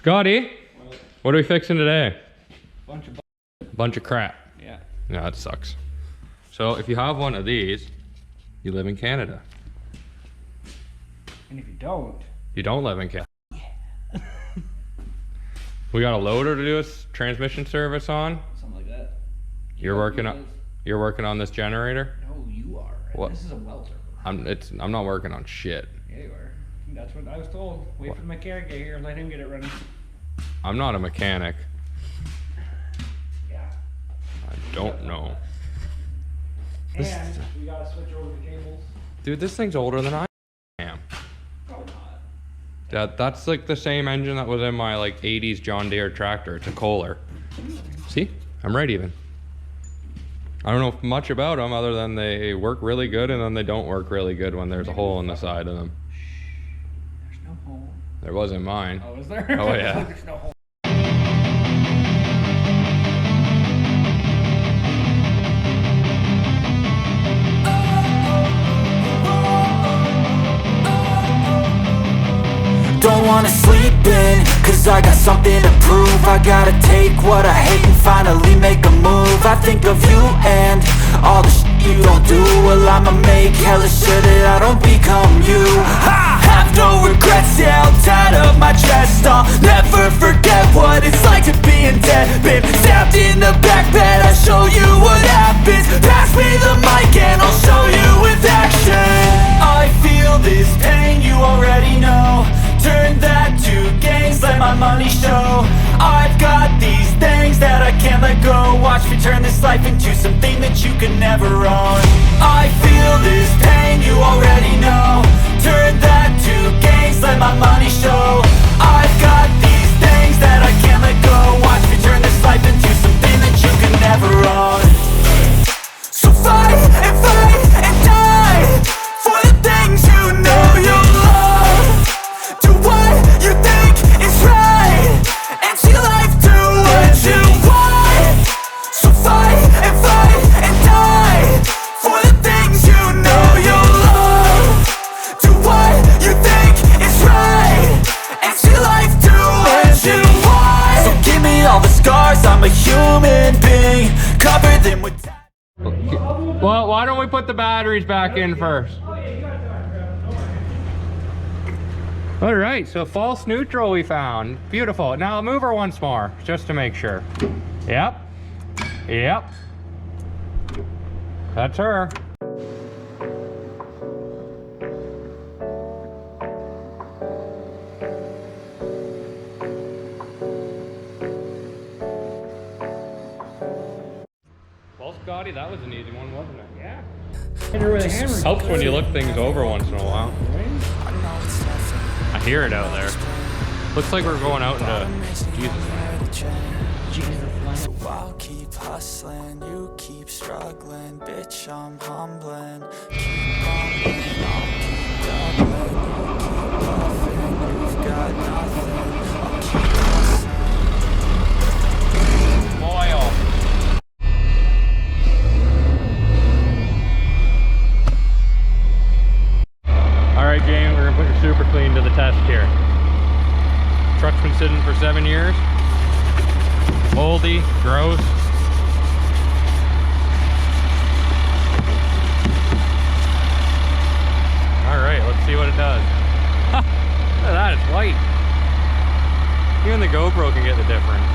Scotty, what are we fixing today? Bunch of crap. Yeah. Yeah, that sucks. So if you have one of these, you live in Canada. And if you don't live in Canada. We got a loader to do a transmission service on. something like that. You're working on this generator? No, you are. What? This is a welder. I'm not working on shit. Yeah, you are. That's what I was told. Wait for the mechanic to get here. Let him get it running. I'm not a mechanic. Yeah. I don't know. And we gotta switch over the cables. Dude, this thing's older than I am. Probably not. That's like the same engine that was in my like 80s John Deere tractor. It's a Kohler. See? I'm right even. I don't know much about them other than they work really good and then they don't work really good when there's a hole in the side of them. There's no hole. There wasn't mine. Oh, is there? Oh, yeah. There's no hole. Don't wanna sleep in, cause I got something to prove. I gotta take what I hate and finally make a move. I think of you and all the shit you don't do. Well, I'ma make hella sure that I don't become you. I have no regrets, yeah, I'll tie up my chest. I'll never forget what it's like to be in debt. Been stabbed in the back bed, I'll show you what happens. Pass me the mic and I'll show you with action. I feel this pain, you already know. Turn that to gains, let my money show. I've got these things that I can't let go. Watch me turn this life into something that you can never own. I feel this pain, you already know. Turn that to gains, let my money show. I've got these things that I can't let go. Watch me turn this life into something that you can never own. So fight and die for the things you know you love. Do what you think is right and see life do what you want. So fight and die for the things you know you love. Do what you think is right and see life do what you want. So give me all the scars, I'm a human being. Cover them with Well, why don't we put the batteries back in first? All right, so false neutral we found. Beautiful. Now move her once more, just to make sure. Yep. Yep. That's her. Well, Scotty, that was an easy one, wasn't it? Yeah. Hit her with a hammer. Helps when you look things over once in a while. I hear it out there. Looks like we're going out into Jesus land. So I'll keep hustling, you keep struggling, bitch, I'm humbling. Keep on, I'll keep doubling, you keep bluffing, you've got nothing. I'll keep hustling. Loyal. Alright, Jamie, we're gonna put your super clean to the test here. Truck's been sitting for 7 years. Moldy, gross. Alright, let's see what it does. Look at that, it's white. Even the GoPro can get the difference.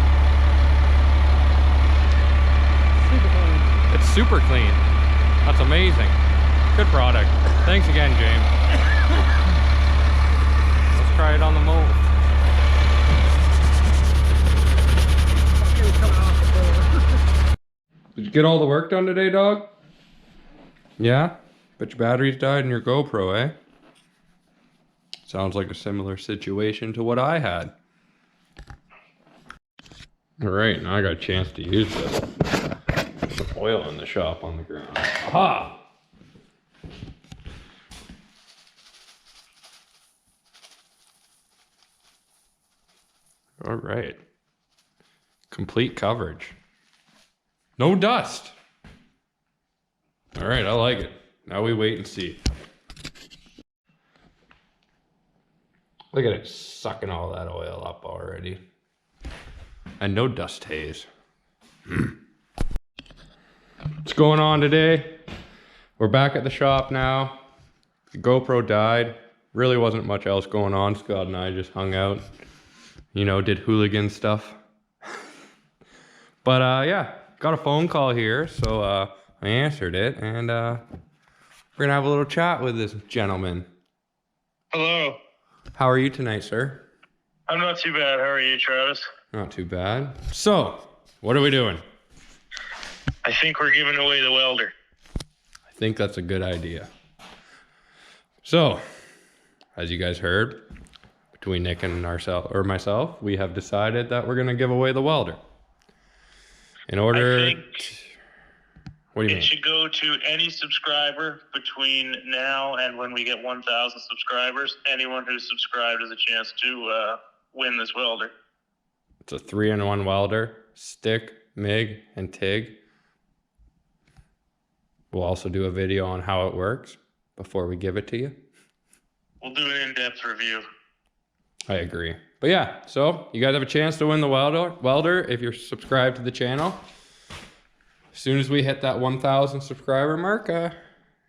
Super clean. It's super clean. That's amazing. Good product. Thanks again, James. Let's try it on the mold. Did you get all the work done today, dog? Yeah? But your batteries died in your GoPro, eh? Sounds like a similar situation to what I had. Alright, now I got a chance to use this. There's oil in the shop on the ground. Aha! All right. Complete coverage. No dust. All right, I like it. Now we wait and see. Look at it sucking all that oil up already. And no dust haze. What's going on today? We're back at the shop now. The GoPro died. Really wasn't much else going on. Scott and I just hung out. You know, did hooligan stuff. But yeah, got a phone call here, so I answered it, and we're gonna have a little chat with this gentleman. Hello. How are you tonight, sir? I'm not too bad. How are you, Travis? Not too bad. So, what are we doing? I think we're giving away the welder. I think that's a good idea. So, as you guys heard, between Nick and myself, we have decided that we're gonna give away the welder. In order, I think what do you it mean? should go to any subscriber between now and when we get 1,000 subscribers. Anyone who's subscribed has a chance to win this welder. It's a 3-in-1 welder, stick, MIG, and TIG. We'll also do a video on how it works before we give it to you. We'll do an in-depth review. I agree. But yeah, so you guys have a chance to win the welder if you're subscribed to the channel. As soon as we hit that 1,000 subscriber mark,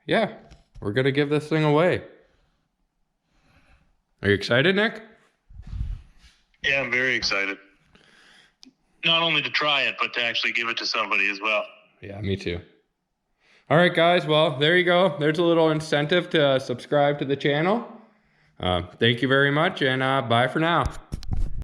yeah, we're gonna give this thing away. Are you excited, Nick? Yeah, I'm very excited. Not only to try it, but to actually give it to somebody as well. Yeah, me too. All right, guys. Well, there you go. There's a little incentive to subscribe to the channel. Thank you very much, and bye for now.